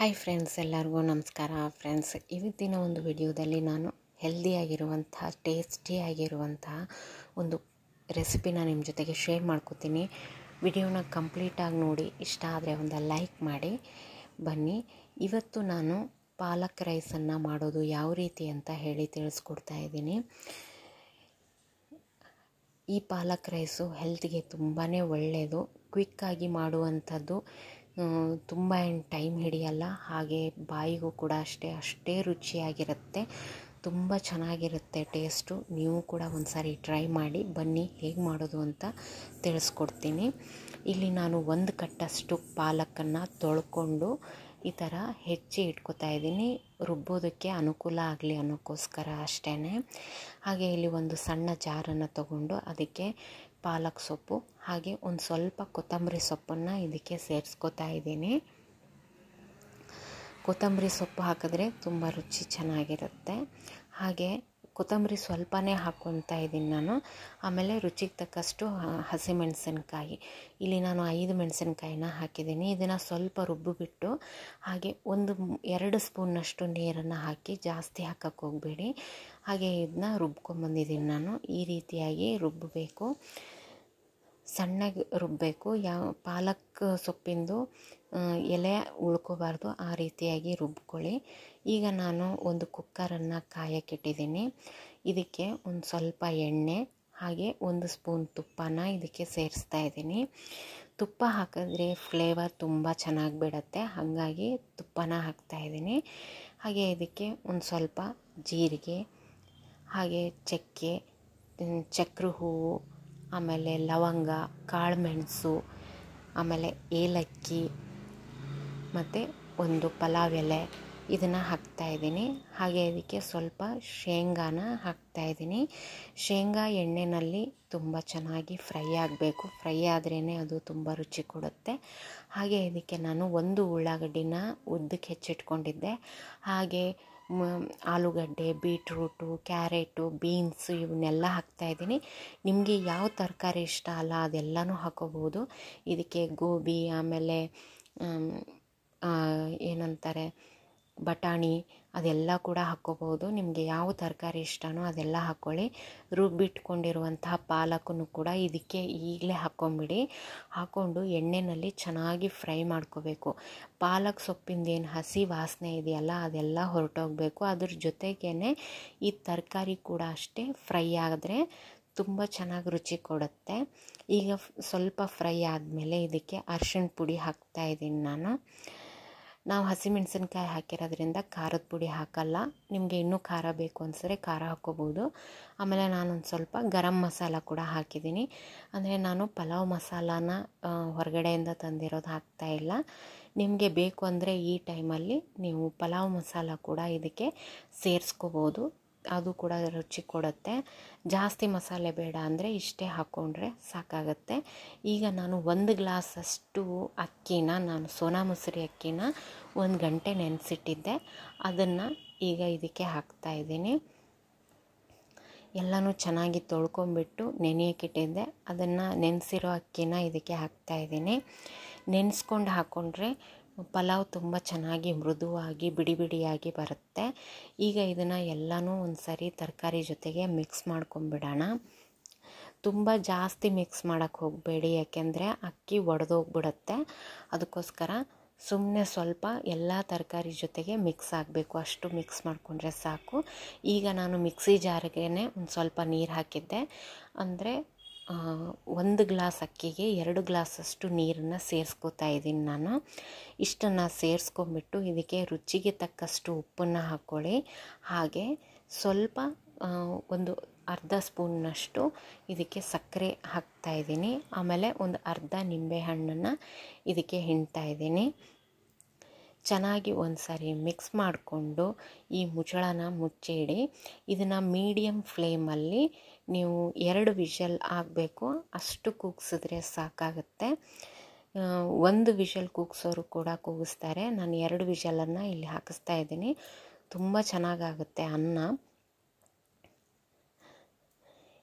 Hi friends, ಎಲ್ಲರಿಗೂ ನಮಸ್ಕಾರ. Friends, ಇವತ್ತಿನ ಒಂದು ವಿಡಿಯೋದಲ್ಲಿ ನಾನು ಹೆಲ್ದಿಯಾಗಿರುವಂತಹ ಟೇಸ್ಟಿಯಾಗಿರುವಂತಹ ಒಂದು ರೆಸಿಪಿನ ನಿಮ್ಮ ಜೊತೆಗೆ ಶೇರ್ ಮಾಡ್ಕೋತೀನಿ. ವಿಡಿಯೋನ ಕಂಪ್ಲೀಟಾಗಿ ನೋಡಿ, ಇಷ್ಟ ಆದರೆ ಒಂದು ಲೈಕ್ ಮಾಡಿ. ಬನ್ನಿ, ಇವತ್ತು ನಾನು ಪಾಲಕ್ ರೈಸನ್ನು ಮಾಡೋದು ಯಾವ ರೀತಿ ಅಂತ ಹೇಳಿ ತಿಳಿಸ್ಕೊಡ್ತಾ ಇದ್ದೀನಿ. ಈ ಪಾಲಕ್ ರೈಸು ಹೆಲ್ತ್ಗೆ ತುಂಬಾ ಒಳ್ಳೆಯದು, ಕ್ವಿಕ್ಕಾಗಿ ಮಾಡುವಂಥದ್ದು, ತುಂಬ ಏನು ಟೈಮ್ ಹಿಡಿಯಲ್ಲ, ಹಾಗೆ ಬಾಯಿಗೂ ಕೂಡ ಅಷ್ಟೇ ರುಚಿಯಾಗಿರುತ್ತೆ, ತುಂಬ ಚೆನ್ನಾಗಿರುತ್ತೆ ಟೇಸ್ಟು. ನೀವು ಕೂಡ ಒಂದು ಸಾರಿ ಟ್ರೈ ಮಾಡಿ. ಬನ್ನಿ, ಹೇಗೆ ಮಾಡೋದು ಅಂತ ತಿಳಿಸ್ಕೊಡ್ತೀನಿ. ಇಲ್ಲಿ ನಾನು 1 ಕಟ್ಟಷ್ಟು ಪಾಲಕನ್ನು ತೊಳ್ಕೊಂಡು ಈ ಥರ ಹೆಚ್ಚಿ ಇಟ್ಕೋತಾ ಇದ್ದೀನಿ, ರುಬ್ಬೋದಕ್ಕೆ ಅನುಕೂಲ ಆಗಲಿ ಅನ್ನೋಕ್ಕೋಸ್ಕರ ಅಷ್ಟೇ. ಹಾಗೆ ಇಲ್ಲಿ ಒಂದು ಸಣ್ಣ ಜಾರನ್ನು ತಗೊಂಡು ಅದಕ್ಕೆ ಪಾಲಕ್ ಸೊಪ್ಪು ಹಾಗೆ ಒಂದು ಸ್ವಲ್ಪ ಕೊತ್ತಂಬರಿ ಸೊಪ್ಪನ್ನು ಇದಕ್ಕೆ ಸೇರಿಸ್ಕೋತಾ ಇದ್ದೀನಿ. ಕೊತ್ತಂಬರಿ ಸೊಪ್ಪು ಹಾಕಿದ್ರೆ ತುಂಬ ರುಚಿ ಚೆನ್ನಾಗಿರುತ್ತೆ. ಹಾಗೆ ಕೊತ್ತಂಬರಿ ಸ್ವಲ್ಪನೇ ಹಾಕ್ಕೊತಾ ಇದ್ದೀನಿ ನಾನು. ಆಮೇಲೆ ರುಚಿಗೆ ತಕ್ಕಷ್ಟು ಹಸಿಮೆಣಸಿನ್ಕಾಯಿ, ಇಲ್ಲಿ ನಾನು 5 ಮೆಣಸಿನ್ಕಾಯಿನ ಹಾಕಿದ್ದೀನಿ. ಇದನ್ನು ಸ್ವಲ್ಪ ರುಬ್ಬಿಬಿಟ್ಟು ಹಾಗೆ 1-2 ಸ್ಪೂನ್ನಷ್ಟು ನೀರನ್ನು ಹಾಕಿ, ಜಾಸ್ತಿ ಹಾಕಕ್ಕೆ ಹೋಗಬೇಡಿ. ಹಾಗೆ ಇದನ್ನ ರುಬ್ಕೊಂಬಂದಿದ್ದೀನಿ ನಾನು. ಈ ರೀತಿಯಾಗಿ ರುಬ್ಬಬೇಕು, ಸಣ್ಣಗೆ ರುಬ್ಬಬೇಕು. ಪಾಲಕ್ ಸೊಪ್ಪಿಂದು ಎಲೆ ಉಳ್ಕೋಬಾರ್ದು, ಆ ರೀತಿಯಾಗಿ ರುಬ್ಕೊಳ್ಳಿ. ಈಗ ನಾನು ಒಂದು ಕುಕ್ಕರನ್ನು ಕಾಯಕ್ಕಿಟ್ಟಿದ್ದೀನಿ. ಇದಕ್ಕೆ ಒಂದು ಸ್ವಲ್ಪ ಎಣ್ಣೆ ಹಾಗೆ 1 ಸ್ಪೂನ್ ತುಪ್ಪನ ಇದಕ್ಕೆ ಸೇರಿಸ್ತಾ ಇದ್ದೀನಿ. ತುಪ್ಪ ಹಾಕಿದ್ರೆ ಫ್ಲೇವರ್ ತುಂಬ ಚೆನ್ನಾಗಿ ಬಿಡುತ್ತೆ, ಹಾಗಾಗಿ ತುಪ್ಪನ ಹಾಕ್ತಾಯಿದ್ದೀನಿ. ಹಾಗೆ ಇದಕ್ಕೆ ಒಂದು ಸ್ವಲ್ಪ ಜೀರಿಗೆ ಹಾಗೆ ಚಕ್ರ ಹೂವು, ಆಮೇಲೆ ಲವಂಗ, ಕಾಳುಮೆಣಸು, ಆಮೇಲೆ ಏಲಕ್ಕಿ ಮತ್ತು ಒಂದು ಪಲಾವ್ ಎಲೆ, ಇದನ್ನು ಹಾಕ್ತಾಯಿದ್ದೀನಿ. ಹಾಗೆ ಇದಕ್ಕೆ ಸ್ವಲ್ಪ ಶೇಂಗಾನ ಹಾಕ್ತಾಯಿದ್ದೀನಿ. ಶೇಂಗಾ ಎಣ್ಣೆಯಲ್ಲಿ ತುಂಬ ಚೆನ್ನಾಗಿ ಫ್ರೈ ಆಗಬೇಕು, ಫ್ರೈ ಆದ್ರೇ ಅದು ತುಂಬ ರುಚಿ ಕೊಡುತ್ತೆ. ಹಾಗೆ ಇದಕ್ಕೆ ನಾನು 1 ಉಳ್ಳಾಗಡ್ಡಿನ ಉದ್ದಕ್ಕೆ ಹೆಚ್ಚಿಟ್ಕೊಂಡಿದ್ದೆ. ಹಾಗೆ ಆಲೂಗಡ್ಡೆ, ಬೀಟ್ರೂಟು, ಕ್ಯಾರೆಟು, ಬೀನ್ಸು ಇವನ್ನೆಲ್ಲ ಹಾಕ್ತಾಯಿದ್ದೀನಿ. ನಿಮಗೆ ಯಾವ ತರಕಾರಿ ಇಷ್ಟ ಅಲ್ಲ ಅದೆಲ್ಲನೂ ಹಾಕೋಬೋದು. ಇದಕ್ಕೆ ಗೋಬಿ, ಆಮೇಲೆ ಏನಂತಾರೆ ಬಟಾಣಿ, ಅದೆಲ್ಲ ಕೂಡ ಹಾಕ್ಕೋಬೋದು. ನಿಮಗೆ ಯಾವ ತರಕಾರಿ ಇಷ್ಟನೋ ಅದೆಲ್ಲ ಹಾಕ್ಕೊಳ್ಳಿ. ರುಬ್ಬಿಟ್ಕೊಂಡಿರುವಂತಹ ಪಾಲಕನ್ನು ಕೂಡ ಇದಕ್ಕೆ ಈಗಲೇ ಹಾಕ್ಕೊಂಬಿಡಿ. ಹಾಕ್ಕೊಂಡು ಎಣ್ಣೆಯಲ್ಲಿ ಚೆನ್ನಾಗಿ ಫ್ರೈ ಮಾಡ್ಕೋಬೇಕು. ಪಾಲಕ್ ಸೊಪ್ಪಿಂದೇನು ಹಸಿ ವಾಸನೆ ಇದೆಯಲ್ಲ ಅದೆಲ್ಲ ಹೊರಟೋಗಬೇಕು. ಅದ್ರ ಜೊತೆಗೇ ಈ ತರಕಾರಿ ಕೂಡ ಅಷ್ಟೇ ಫ್ರೈ ಆದರೆ ತುಂಬ ಚೆನ್ನಾಗಿ ರುಚಿ ಕೊಡುತ್ತೆ. ಈಗ ಸ್ವಲ್ಪ ಫ್ರೈ ಆದಮೇಲೆ ಇದಕ್ಕೆ ಅರಿಶಿಣ ಪುಡಿ ಹಾಕ್ತಾಯಿದ್ದೀನಿ ನಾನು. ನಾವು ಹಸಿಮೆಣಸಿನ್ಕಾಯಿ ಹಾಕಿರೋದ್ರಿಂದ ಖಾರದ ಪುಡಿ ಹಾಕಲ್ಲ. ನಿಮಗೆ ಇನ್ನೂ ಖಾರ ಬೇಕು ಅನಿಸಿದ್ರೆ ಖಾರ ಹಾಕ್ಕೋಬೋದು. ಆಮೇಲೆ ನಾನೊಂದು ಸ್ವಲ್ಪ ಗರಂ ಮಸಾಲ ಕೂಡ ಹಾಕಿದ್ದೀನಿ. ಅಂದರೆ ನಾನು ಪಲಾವ್ ಮಸಾಲಾನ ಹೊರಗಡೆಯಿಂದ ತಂದಿರೋದು ಹಾಕ್ತಾಯಿಲ್ಲ. ನಿಮಗೆ ಬೇಕು ಅಂದರೆ ಈ ಟೈಮಲ್ಲಿ ನೀವು ಪಲಾವ್ ಮಸಾಲ ಕೂಡ ಇದಕ್ಕೆ ಸೇರಿಸ್ಕೋಬೋದು, ಅದು ಕೂಡ ರುಚಿ ಕೊಡುತ್ತೆ. ಜಾಸ್ತಿ ಮಸಾಲೆ ಬೇಡ ಅಂದರೆ ಇಷ್ಟೇ ಹಾಕ್ಕೊಂಡ್ರೆ ಸಾಕಾಗುತ್ತೆ. ಈಗ ನಾನು 1 ಗ್ಲಾಸಷ್ಟು ಅಕ್ಕಿನ, ನಾನು ಸೋನಾ ಮಸೂರಿ ಅಕ್ಕಿನ 1 ಗಂಟೆ ನೆನೆಸಿಟ್ಟಿದ್ದೆ, ಅದನ್ನು ಈಗ ಇದಕ್ಕೆ ಹಾಕ್ತಾಯಿದ್ದೀನಿ. ಎಲ್ಲನೂ ಚೆನ್ನಾಗಿ ತೊಳ್ಕೊಂಬಿಟ್ಟು ನೆನೆಯಕ್ಕಿಟ್ಟಿದ್ದೆ, ಅದನ್ನು ನೆನೆಸಿರೋ ಅಕ್ಕಿನ ಇದಕ್ಕೆ ಹಾಕ್ತಾಯಿದ್ದೀನಿ. ನೆನೆಸ್ಕೊಂಡು ಹಾಕ್ಕೊಂಡ್ರೆ ಪಲಾವ್ ತುಂಬ ಚೆನ್ನಾಗಿ ಮೃದುವಾಗಿ ಬಿಡಿ ಬಿಡಿಯಾಗಿ ಬರುತ್ತೆ. ಈಗ ಇದನ್ನು ಎಲ್ಲನೂ ಒಂದು ಸರಿ ತರಕಾರಿ ಜೊತೆಗೆ ಮಿಕ್ಸ್ ಮಾಡ್ಕೊಂಬಿಡೋಣ. ತುಂಬ ಜಾಸ್ತಿ ಮಿಕ್ಸ್ ಮಾಡೋಕ್ಕೆ ಹೋಗಬೇಡಿ, ಯಾಕೆಂದರೆ ಅಕ್ಕಿ ಒಡೆದೋಗ್ಬಿಡುತ್ತೆ. ಅದಕ್ಕೋಸ್ಕರ ಸುಮ್ಮನೆ ಸ್ವಲ್ಪ ಎಲ್ಲ ತರಕಾರಿ ಜೊತೆಗೆ ಮಿಕ್ಸ್ ಆಗಬೇಕು, ಅಷ್ಟು ಮಿಕ್ಸ್ ಮಾಡಿಕೊಂಡ್ರೆ ಸಾಕು. ಈಗ ನಾನು ಮಿಕ್ಸಿ ಜಾರಿಗೆ ಒಂದು ಸ್ವಲ್ಪ ನೀರು ಹಾಕಿದ್ದೆ, ಅಂದರೆ 1 ಗ್ಲಾಸ್ ಅಕ್ಕಿಗೆ 2 ಗ್ಲಾಸಷ್ಟು ನೀರನ್ನು ಸೇರಿಸ್ಕೋತಾ ಇದ್ದೀನಿ ನಾನು. ಇಷ್ಟನ್ನು ಸೇರಿಸ್ಕೊಂಬಿಟ್ಟು ಇದಕ್ಕೆ ರುಚಿಗೆ ತಕ್ಕಷ್ಟು ಉಪ್ಪನ್ನು ಹಾಕ್ಕೊಳ್ಳಿ. ಹಾಗೆ ಸ್ವಲ್ಪ ಒಂದು ಅರ್ಧ ಸ್ಪೂನ್ನಷ್ಟು ಇದಕ್ಕೆ ಸಕ್ಕರೆ ಹಾಕ್ತಾಯಿದ್ದೀನಿ. ಆಮೇಲೆ ಒಂದು ಅರ್ಧ ನಿಂಬೆಹಣ್ಣನ್ನು ಇದಕ್ಕೆ ಹಿಂಡ್ತಾಯಿದ್ದೀನಿ. ಚೆನ್ನಾಗಿ ಒಂದು ಸಾರಿ ಮಿಕ್ಸ್ ಮಾಡಿಕೊಂಡು ಈ ಮುಚ್ಚಳನ ಮುಚ್ಚಿಡಿ. ಇದನ್ನು ಮೀಡಿಯಮ್ ಫ್ಲೇಮಲ್ಲಿ ನೀವು 2 ವಿಷಲ್ ಆಗಬೇಕು, ಅಷ್ಟು ಕೂಗಿಸಿದ್ರೆ ಸಾಕಾಗುತ್ತೆ. 1 ವಿಷಲ್ ಕೂಗಿಸೋರು ಕೂಡ ಕೂಗಿಸ್ತಾರೆ, ನಾನು 2 ವಿಷಲನ್ನು ಇಲ್ಲಿ ಹಾಕಿಸ್ತಾ ಇದ್ದೀನಿ. ತುಂಬ ಚೆನ್ನಾಗಾಗುತ್ತೆ ಅನ್ನ.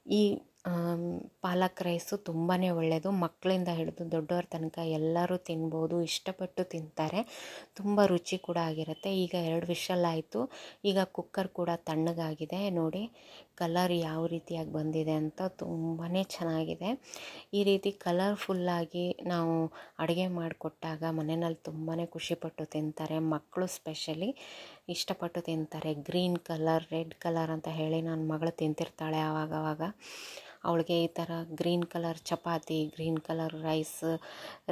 ಈ ಪಾಲಕ್ ರೈಸು ತುಂಬಾ ಒಳ್ಳೆಯದು. ಮಕ್ಕಳಿಂದ ಹಿಡಿದು ದೊಡ್ಡವ್ರ ತನಕ ಎಲ್ಲರೂ ತಿನ್ಬೋದು, ಇಷ್ಟಪಟ್ಟು ತಿಂತಾರೆ. ತುಂಬ ರುಚಿ ಕೂಡ ಆಗಿರುತ್ತೆ. ಈಗ 2 ವಿಷಲ್ ಆಯಿತು. ಈಗ ಕುಕ್ಕರ್ ಕೂಡ ತಣ್ಣಗಾಗಿದೆ. ನೋಡಿ ಕಲರ್ ಯಾವ ರೀತಿಯಾಗಿ ಬಂದಿದೆ ಅಂತ, ತುಂಬಾ ಚೆನ್ನಾಗಿದೆ. ಈ ರೀತಿ ಕಲರ್ಫುಲ್ಲಾಗಿ ನಾವು ಅಡುಗೆ ಮಾಡಿಕೊಟ್ಟಾಗ ಮನೆಯಲ್ಲಿ ತುಂಬಾ ಖುಷಿಪಟ್ಟು ತಿಂತಾರೆ. ಮಕ್ಕಳು ಸ್ಪೆಷಲಿ ಇಷ್ಟಪಟ್ಟು ತಿಂತಾರೆ. ಗ್ರೀನ್ ಕಲರ್, ರೆಡ್ ಕಲರ್ ಅಂತ ಹೇಳಿ ನನ್ನ ಮಗಳು ತಿಂತಿರ್ತಾಳೆ ಆವಾಗವಾಗ. ಅವಳಿಗೆ ಈ ಥರ green colour chapati, green colour rice,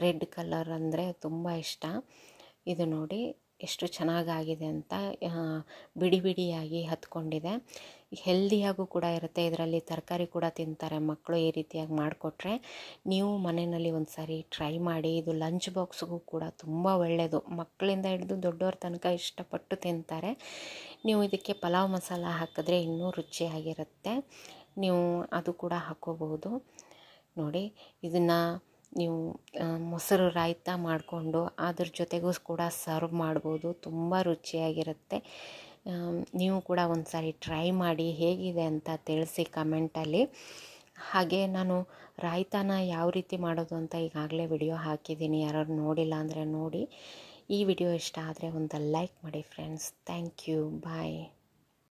red colour ಅಂದರೆ ತುಂಬ ಇಷ್ಟ. ಇದು ನೋಡಿ ಎಷ್ಟು ಚೆನ್ನಾಗಾಗಿದೆ ಅಂತ, ಬಿಡಿ ಬಿಡಿಯಾಗಿ ಹತ್ಕೊಂಡಿದೆ. ಹೆಲ್ದಿಯಾಗೂ ಕೂಡ ಇರುತ್ತೆ. ಇದರಲ್ಲಿ ತರಕಾರಿ ಕೂಡ ತಿಂತಾರೆ ಮಕ್ಕಳು. ಈ ರೀತಿಯಾಗಿ ಮಾಡಿಕೊಟ್ರೆ ನೀವು ಮನೆಯಲ್ಲಿ ಒಂದು ಸಾರಿ ಟ್ರೈ ಮಾಡಿ. ಇದು ಲಂಚ್ ಬಾಕ್ಸ್ಗೂ ಕೂಡ ತುಂಬ ಒಳ್ಳೆಯದು. ಮಕ್ಕಳಿಂದ ಹಿಡಿದು ದೊಡ್ಡವ್ರ ತನಕ ಇಷ್ಟಪಟ್ಟು ತಿಂತಾರೆ. ನೀವು ಇದಕ್ಕೆ ಪಲಾವ್ ಮಸಾಲ ಹಾಕಿದ್ರೆ ಇನ್ನೂ ರುಚಿಯಾಗಿರುತ್ತೆ. ನೀವು ಅದು ಕೂಡ ಹಾಕ್ಕೋಬಹುದು. ನೋಡಿ ಇದನ್ನು ನೀವು ಮೊಸರು ರಾಯ್ತ ಮಾಡಿಕೊಂಡು ಅದ್ರ ಜೊತೆಗೂ ಕೂಡ ಸರ್ವ್ ಮಾಡ್ಬೋದು. ತುಂಬ ರುಚಿಯಾಗಿರುತ್ತೆ. ನೀವು ಕೂಡ ಒಂದು ಸಾರಿ ಟ್ರೈ ಮಾಡಿ, ಹೇಗಿದೆ ಅಂತ ತಿಳಿಸಿ ಕಮೆಂಟಲ್ಲಿ. ಹಾಗೆ ನಾನು ರಾಯ್ತಾನ ಯಾವ ರೀತಿ ಮಾಡೋದು ಅಂತ ಈಗಾಗಲೇ ವಿಡಿಯೋ ಹಾಕಿದ್ದೀನಿ. ಯಾರು ನೋಡಿಲ್ಲ ಅಂದರೆ ನೋಡಿ. ಈ ವಿಡಿಯೋ ಇಷ್ಟ ಆದರೆ ಒಂದು ಲೈಕ್ ಮಾಡಿ ಫ್ರೆಂಡ್ಸ್. Thank you. ಬಾಯ್.